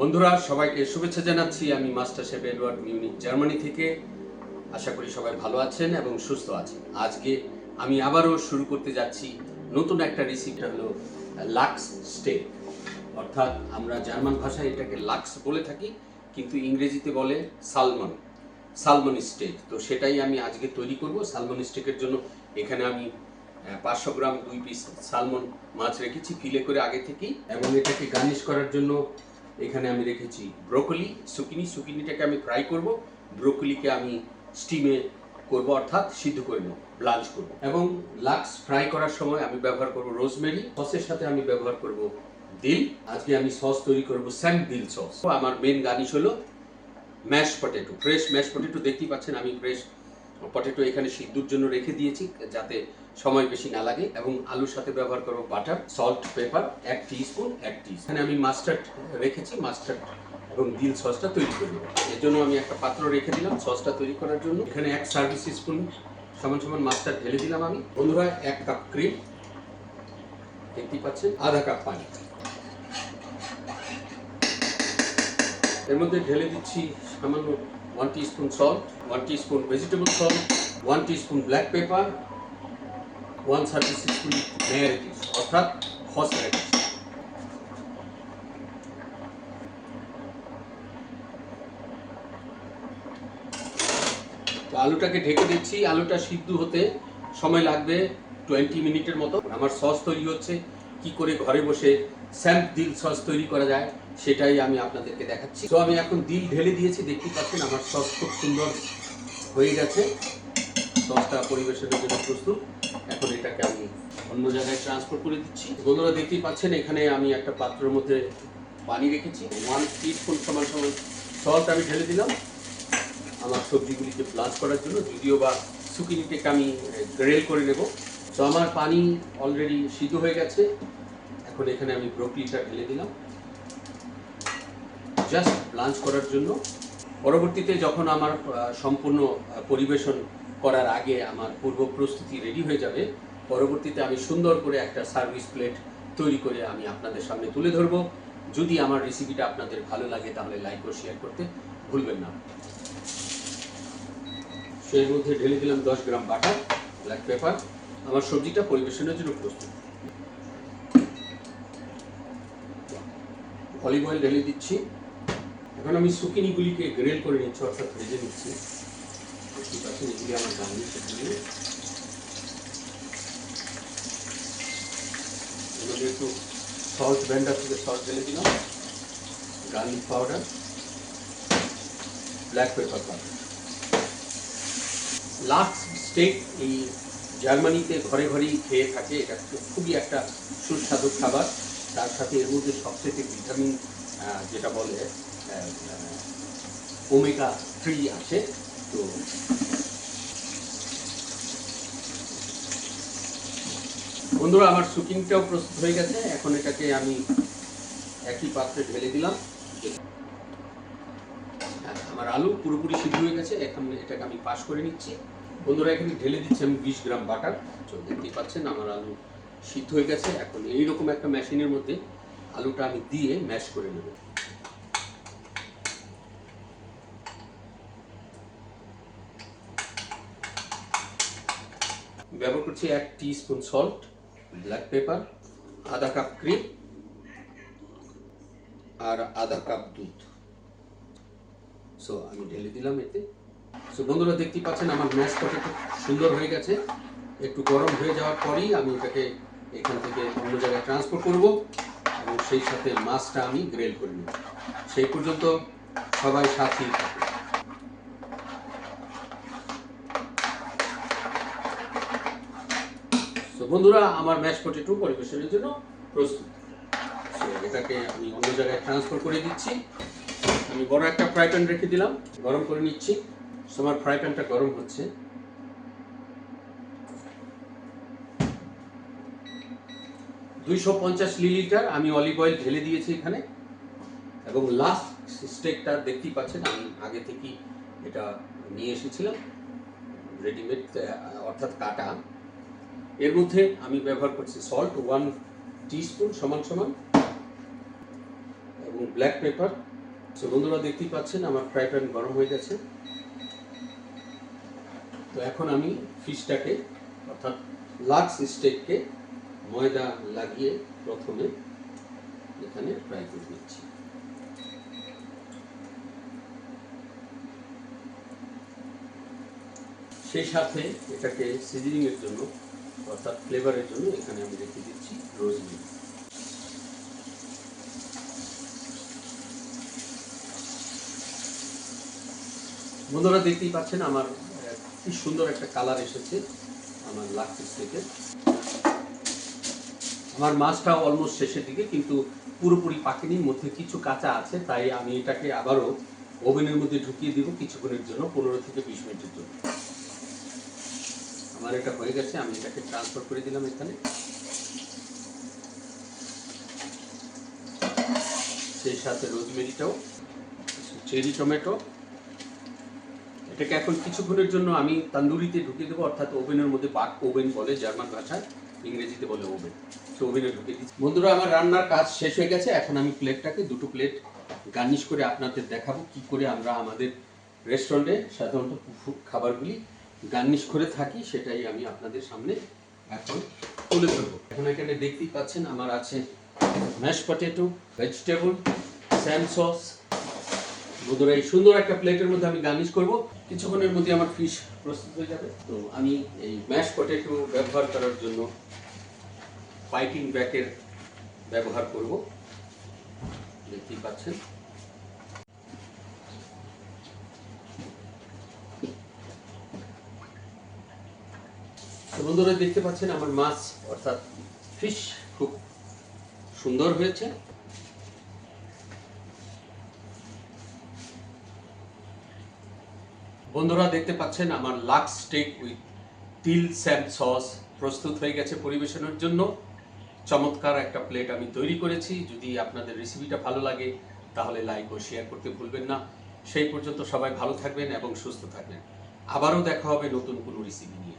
বন্ধুরা সবাইকে শুভেচ্ছা জানাচ্ছি। আমি master chef Edward Munich Germany থেকে। আশা করি সবাই ভালো আছেন এবং সুস্থ আছেন। আজকে আমি আবারও শুরু করতে যাচ্ছি নতুন একটা রেসিপি, হলো লাক্স স্টেক। অর্থাৎ আমরা জার্মান ভাষায় এটাকে লাক্স বলে থাকি, কিন্তু ইংরেজিতে বলে সালমন স্টেক। তো সেটাই আমি আজকে তৈরি করব। সালমন স্টেকের জন্য এখানে আমি 500 গ্রাম 2 পিস সালমন মাছ রেখেছি ফিলে করে আগে থেকেই, এবং এটাকে গার্নিশ করার জন্য এখানে আমি রেখেছি ব্রোকলি, সুকিনিটাকে আমি ফ্রাই করব, ব্রোকলিকে আমি স্টিমে করব, অর্থাৎ সিদ্ধ করে নেব, ব্লাঞ্চ করব। এবং লাক্স ফ্রাই করার সময় আমি ব্যবহার করব রোজমেরি, সসের সাথে আমি ব্যবহার করব দিল। আজকে আমি সস তৈরি করব স্যান্ড দিল সস। আমার মেন গার্নিশ হলো mash potato, fresh mash potato. দেখতেই পাচ্ছেন আমি ফ্রেশ পটেটো এখানে সিদ্ধর জন্য রেখে দিয়েছি যাতে সময় বেশি না লাগে। এবং আলুর সাথে ব্যবহার করব বাটার, সল্ট, পেপার 1 টিস্পুন। এখানে আমি মাস্টার্ড রেখেছি, মাস্টার্ড এবং দিল সসটা তৈরি করে নেব। এর জন্য আমি একটা পাত্র রেখে দিলাম সসটা তৈরি করার জন্য। এখানে 1 সার্ভিস স্পুন সমান সমান মাস্টার্ড ঢেলে দিলাম আমি। বন্ধুরা 1 কাপ ক্রিম, দেখতেই পাচ্ছেন, আধা কাপ পানি। এর মধ্যে ঢেলে দিচ্ছি সামান্য 1 teaspoon salt, 1 teaspoon vegetable salt, 1 teaspoon black pepper, 1 service spoon মেয়ারিটিস অর্থাৎ হসরেটিস। তো আলুটাকে ঢেকে দিচ্ছি। আলুটা সিদ্ধ হতে সময় লাগবে 20 মিনিটের মতো। আমার সস তৈরি হচ্ছে, কি করে ঘরে বসে স্যান্ড দিল সস তৈরি করা যায় সেটাই আমি আপনাদেরকে দেখাচ্ছি। তো আমি এখন দিল ঢেলে দিয়েছি, দেখতেই পাচ্ছেন আমার সস খুব সুন্দর হয়ে গেছে। সসটা পরিবেশনের জন্য প্রস্তুত। এখন এটাকে আমি অন্য জায়গায় ট্রান্সফার করে দিচ্ছি। বন্ধুরা দেখতেই পাচ্ছেন এখানে আমি একটা পাত্রের মধ্যে পানি রেখেছি, 1 টিস্পুন সমান সমান সল্ট আমি ঢেলে দিলাম আমার সবজিগুলিকে ব্লাঞ্চ করার জন্য, যদিও বা সুকিনিটাকে আমি গ্রেল করে নেব। তো আমার পানি অলরেডি সিদ্ধ হয়ে গেছে। এখন এখানে আমি ব্রোকলিটা ঢেলে দিলাম জাস্ট ব্লাঞ্চ করার জন্য। পরবর্তীতে যখন আমার সম্পূর্ণ পরিবেশন করার আগে আমার পূর্ব প্রস্তুতি রেডি হয়ে যাবে, পরবর্তীতে আমি সুন্দর করে একটা সার্ভিস প্লেট তৈরি করে আমি আপনাদের সামনে তুলে ধরব। যদি আমার রেসিপিটা আপনাদের ভালো লাগে তাহলে লাইক ও শেয়ার করতে ভুলবেন না। সেই মধ্যে ঢেলে দিলাম 10 গ্রাম বাটার, ব্ল্যাক পেপার। আমার সবজিটা পরিবেশনের জন্য প্রস্তুত। অলিভ অয়েল ঢেলে দিচ্ছি। এখন আমি সুকিনিগুলিকে গ্রেল করে নিচ্ছি, অর্থাৎ ভেজে নিচ্ছি। ঠিক আছে, এগুলি আমার গার্নিশ। এগুলো একটু সল্ট, ব্লেন্ডার থেকে সল্ট ঢেলে দিলাম, garlic powder, black pepper powder. লাক্স স্টেক এই জার্মানিতে ঘরে ঘরেই খেয়ে থাকে। এটা খুবই একটা সুস্বাদু খাবার। তার সাথে এর মধ্যে সবচেয়ে ভিটামিন যেটা বলে ওমেগা 3 আছে। তো বন্ধুরা আমার সুকিংটাও প্রস্তুত হয়ে গেছে। এখন এটাকে আমি একই পাত্রে ঢেলে দিলাম। আমার আলু পুরোপুরি সিদ্ধ হয়ে গেছে, এখন এটাকে আমি পাশ করে নিচ্ছি। বন্ধুরা এখানে ঢেলে দিচ্ছি আমি 20 গ্রাম বাটার। দেখতেই পাচ্ছেন আমার আলু সিদ্ধ হয়ে গেছে। এখন এইরকম একটা মেশিনের মধ্যে আলুটা আমি দিয়ে ম্যাশ করে নেব। ব্যবহার করছি 1 টিস্পুন সল্ট, ব্ল্যাক পেপার, আধা কাপ ক্রিম আর আধা কাপ দুধ। সো আমি ঢেলে দিলাম এতে। সো বন্ধুরা দেখতেই পাচ্ছেন আমার ম্যাশ পটেটো সুন্দর হয়ে গেছে। একটু গরম হয়ে যাওয়ার পরেই আমি এটাকে এখান থেকে অন্য জায়গায় ট্রান্সফার করব, এবং সেই সাথে মাছটা আমি গ্রেল করে নেব। সেই পর্যন্ত সবাই সাথেই থাকুন। তো বন্ধুরা আমার ম্যাশ পটেটো পরিবেশনের জন্য প্রস্তুত। সো এটাকে আমি অন্য জায়গায় ট্রান্সফার করে দিচ্ছি। আমি বড় একটা ফ্রাই প্যান রেখে দিলাম, গরম করে নিচ্ছি। আমার ফ্রাই প্যানটা গরম হচ্ছে। 250 মিলিলিটার আমি অলিভ অয়েল ঢেলে দিয়েছি এখানে। এবং লাস্ট স্টেকটা দেখতেই পাচ্ছেন আমি আগে থেকেই এটা নিয়ে এসেছিলাম রেডিমেড, অর্থাৎ কাটা। এর মধ্যে আমি ব্যবহার করছি সল্ট 1 টিস্পুন সমান সমান, এবং এবং ব্ল্যাক পেপার। সো বন্ধুরা দেখতেই পাচ্ছেন আমার ফ্রাই প্যান গরম হয়ে গেছে। তো এখন আমি ফিশটাকে অর্থাৎ লাক্স স্টেককে ময়দা লাগিয়ে প্রথমে এখানে ফ্রাই করে নিচ্ছি। সেই সাথে এটাকে সিজনিং এর জন্য অর্থাৎ ফ্লেভারের জন্য এখানে আমি রেখে দিচ্ছি রোজমেরি। বন্ধুরা দেখতেই পাচ্ছেন আমার কি সুন্দর একটা কালার এসেছে আমার লাক্স স্টেকের। আমার মাছটা অলমোস্ট শেষের দিকে, কিন্তু পুরোপুরি পাকেনি, মধ্যে কিছু কাঁচা আছে, তাই আমি এটাকে আবারও ওভেনের মধ্যে ঢুকিয়ে দিব কিছুক্ষণের জন্য, 15 থেকে 20 মিনিটের জন্য। আমার এটা হয়ে গেছে, আমি এটাকে ট্রান্সফার করে দিলাম এখানে। সেই সাথে রোজমেরিটাও, চেরি টমেটো। এটাকে এখন কিছুক্ষণের জন্য আমি তান্দুরিতে ঢুকিয়ে দেবো, অর্থাৎ ওভেনের মধ্যে। বাক ওভেন বলে জার্মান ভাষায়, ইংরেজিতে বলে ওভেন। তো ওভেনে ঢুকিয়ে দিচ্ছি। বন্ধুরা আমার রান্নার কাজ শেষ হয়ে গেছে। এখন আমি প্লেটটাকে দুটো প্লেট গার্নিশ করে আপনাদের দেখাবো কি করে আমরা আমাদের রেস্টুরেন্টে সাধারণত খাবারগুলি গার্নিশ করে থাকি, সেটাই আমি আপনাদের সামনে এখন তুলে ধরবো। এখন এখানে দেখতেই পাচ্ছেন আমার আছে mash potato, vegetable, Sam sauce. বন্ধুরা এই সুন্দর একটা প্লেটের মধ্যে আমি গার্নিশ করব। কিছুক্ষণের মধ্যে আমার ফিশ প্রস্তুত হয়ে যাবে। তো আমি এই ম্যাশ পটেটো ব্যবহার করার জন্য পাইপিং ব্যাগের ব্যবহার করব, দেখতেই পাচ্ছেন। তো বন্ধুরা দেখতে পাচ্ছেন আমার মাছ অর্থাৎ ফিশ খুব সুন্দর হয়েছে। বন্ধুরা দেখতে পাচ্ছেন আমার লাক্স স্টেক উইথ তিল স্যাম সস প্রস্তুত হয়ে গেছে পরিবেশনের জন্য। চমৎকার একটা প্লেট আমি তৈরি করেছি। যদি আপনাদের রেসিপিটা ভালো লাগে তাহলে লাইক ও শেয়ার করতে ভুলবেন না। সেই পর্যন্ত সবাই ভালো থাকবেন এবং সুস্থ থাকবেন। আবারও দেখা হবে নতুন কোনো রেসিপি নিয়ে।